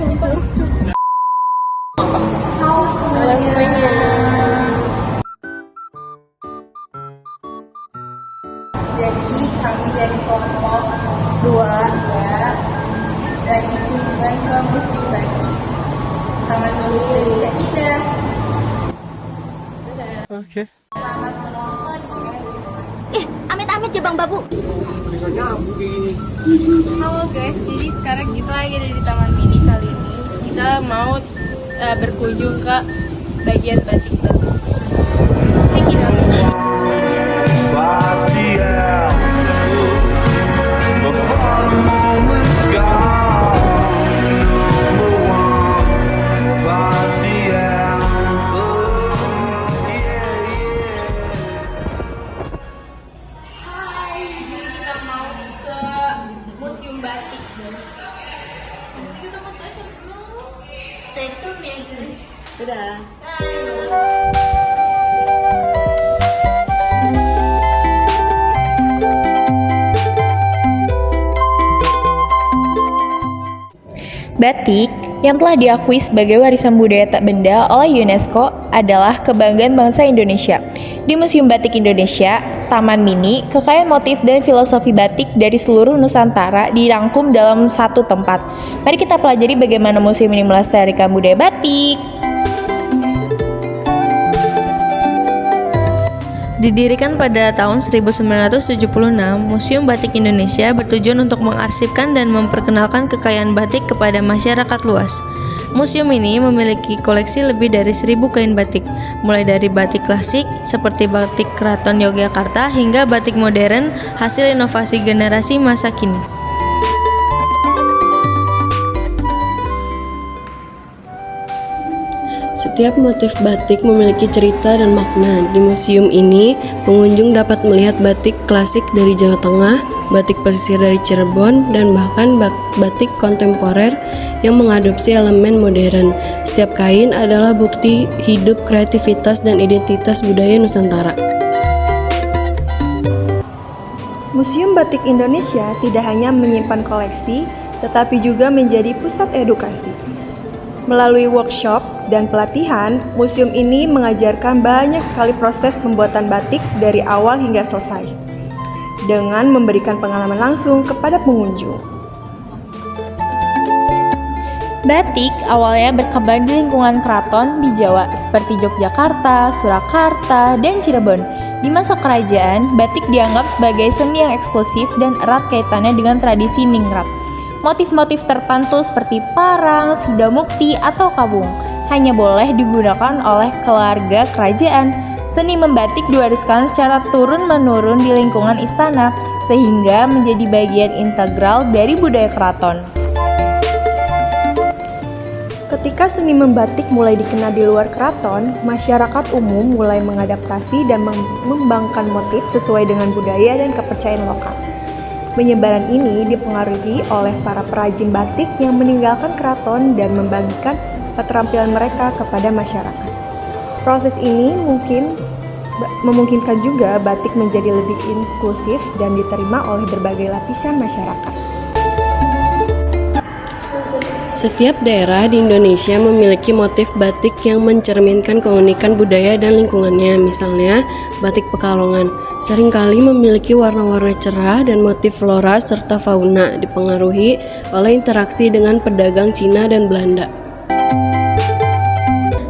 Halo semuanya. Jadi kami dari kelompok 2 ya lagi kunjungan ke Museum Batik Taman Mini Indonesia Indah. Oke. Selamat menonton ya. Amit-amit ya Bang Babu. Halo guys, jadi sekarang kita lagi ada di Taman Mini. Kali ini kita mau berkunjung ke bagian batik-batik. Cek ini Mini. Jadi kita mau ke Museum Batik, guys. Nanti kita mau baca dulu. Stay tune ya guys. Udah. Batik yang telah diakui sebagai warisan budaya tak benda oleh UNESCO adalah kebanggaan bangsa Indonesia. Di Museum Batik Indonesia, Taman Mini, kekayaan motif dan filosofi batik dari seluruh Nusantara dirangkum dalam satu tempat. Mari kita pelajari bagaimana museum ini melestarikan budaya batik. Didirikan pada tahun 1976, Museum Batik Indonesia bertujuan untuk mengarsipkan dan memperkenalkan kekayaan batik kepada masyarakat luas. Museum ini memiliki koleksi lebih dari 1.000 kain batik, mulai dari batik klasik seperti batik Keraton Yogyakarta hingga batik modern hasil inovasi generasi masa kini. Setiap motif batik memiliki cerita dan makna. Di museum ini, pengunjung dapat melihat batik klasik dari Jawa Tengah, batik pesisir dari Cirebon, dan bahkan batik kontemporer yang mengadopsi elemen modern. Setiap kain adalah bukti hidup kreativitas dan identitas budaya Nusantara. Museum Batik Indonesia tidak hanya menyimpan koleksi, tetapi juga menjadi pusat edukasi. Melalui workshop dan pelatihan, museum ini mengajarkan banyak sekali proses pembuatan batik dari awal hingga selesai, dengan memberikan pengalaman langsung kepada pengunjung. Batik awalnya berkembang di lingkungan keraton di Jawa seperti Yogyakarta, Surakarta, dan Cirebon. Di masa kerajaan, batik dianggap sebagai seni yang eksklusif dan erat kaitannya dengan tradisi ningrat. Motif-motif tertentu seperti parang, sidamukti, atau kabung hanya boleh digunakan oleh keluarga kerajaan. Seni membatik diwariskan secara turun-menurun di lingkungan istana, sehingga menjadi bagian integral dari budaya keraton. Ketika seni membatik mulai dikenal di luar keraton, masyarakat umum mulai mengadaptasi dan mengembangkan motif sesuai dengan budaya dan kepercayaan lokal. Penyebaran ini dipengaruhi oleh para perajin batik yang meninggalkan keraton dan membagikan keterampilan mereka kepada masyarakat. Proses ini memungkinkan juga batik menjadi lebih inklusif dan diterima oleh berbagai lapisan masyarakat. Setiap daerah di Indonesia memiliki motif batik yang mencerminkan keunikan budaya dan lingkungannya. Misalnya, batik Pekalongan seringkali memiliki warna-warna cerah dan motif flora serta fauna, dipengaruhi oleh interaksi dengan pedagang Cina dan Belanda.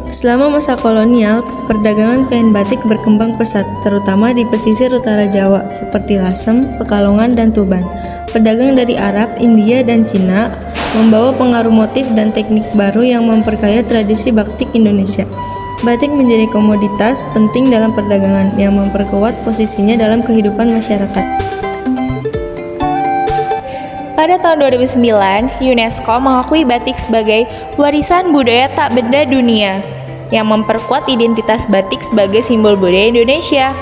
Selama masa kolonial, perdagangan kain batik berkembang pesat, terutama di pesisir utara Jawa seperti Lasem, Pekalongan, dan Tuban. Pedagang dari Arab, India, dan Cina membawa pengaruh motif dan teknik baru yang memperkaya tradisi batik Indonesia. Batik menjadi komoditas penting dalam perdagangan yang memperkuat posisinya dalam kehidupan masyarakat. Pada tahun 2009, UNESCO mengakui batik sebagai warisan budaya tak benda dunia, yang memperkuat identitas batik sebagai simbol budaya Indonesia.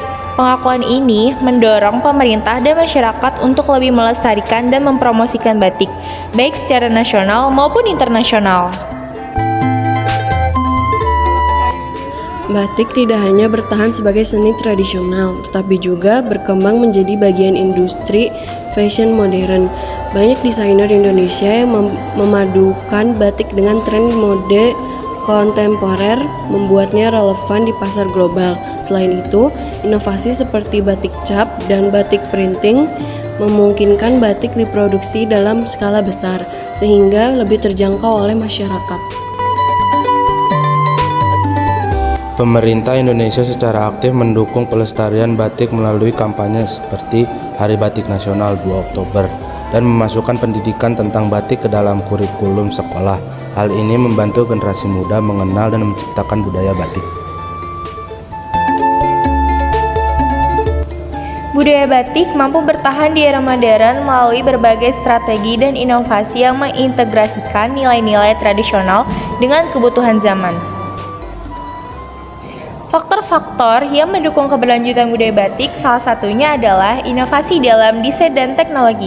Pengakuan ini mendorong pemerintah dan masyarakat untuk lebih melestarikan dan mempromosikan batik, baik secara nasional maupun internasional. Batik tidak hanya bertahan sebagai seni tradisional, tetapi juga berkembang menjadi bagian industri fashion modern. Banyak desainer Indonesia yang memadukan batik dengan tren mode kontemporer, membuatnya relevan di pasar global. Selain itu, inovasi seperti batik cap dan batik printing memungkinkan batik diproduksi dalam skala besar, sehingga lebih terjangkau oleh masyarakat. Pemerintah Indonesia secara aktif mendukung pelestarian batik melalui kampanye seperti Hari Batik Nasional 2 Oktober dan memasukkan pendidikan tentang batik ke dalam kurikulum sekolah. Hal ini membantu generasi muda mengenal dan menciptakan budaya batik. Budaya batik mampu bertahan di era modern melalui berbagai strategi dan inovasi yang mengintegrasikan nilai-nilai tradisional dengan kebutuhan zaman. Faktor-faktor yang mendukung keberlanjutan budaya batik salah satunya adalah inovasi dalam desain dan teknologi.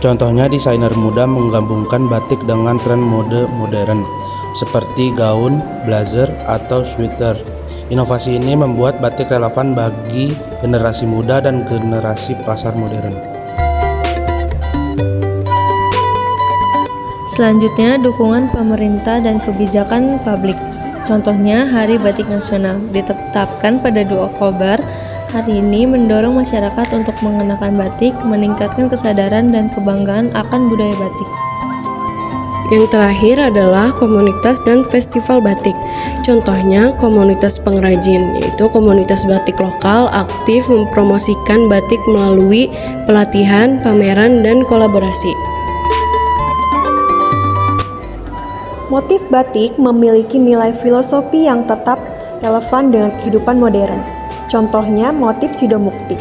Contohnya, desainer muda menggabungkan batik dengan tren mode modern seperti gaun, blazer, atau sweater. Inovasi ini membuat batik relevan bagi generasi muda dan generasi pasar modern. Selanjutnya, dukungan pemerintah dan kebijakan publik. Contohnya, Hari Batik Nasional ditetapkan pada 2 Oktober. Hari ini mendorong masyarakat untuk mengenakan batik, meningkatkan kesadaran dan kebanggaan akan budaya batik. Yang terakhir adalah komunitas dan festival batik. Contohnya, komunitas pengrajin, yaitu komunitas batik lokal aktif mempromosikan batik melalui pelatihan, pameran, dan kolaborasi. Motif batik memiliki nilai filosofi yang tetap relevan dengan kehidupan modern. Contohnya motif Sidomukti,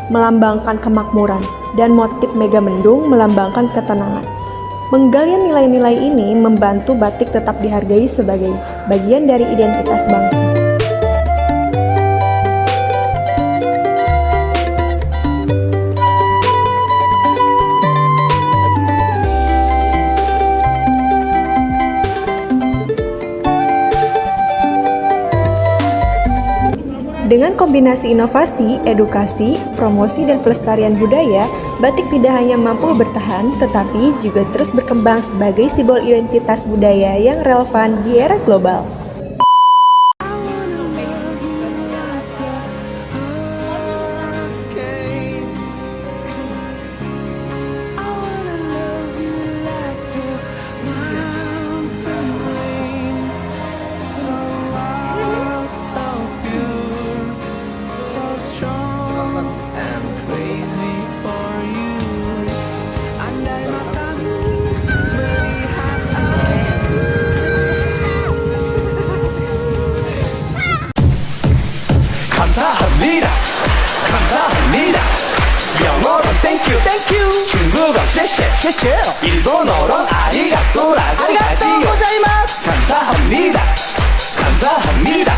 melambangkan kemakmuran, dan motif Megamendung melambangkan ketenangan. Penggalian nilai-nilai ini membantu batik tetap dihargai sebagai bagian dari identitas bangsa. Dengan kombinasi inovasi, edukasi, promosi, dan pelestarian budaya, batik tidak hanya mampu bertahan, tetapi juga terus berkembang sebagai simbol identitas budaya yang relevan di era global. 감사합니다. 감사합니다. 영어로 thank you. 중국어 쉐쉐. 일본어로 아리가또라고 하지요. 감사합니다. 감사합니다.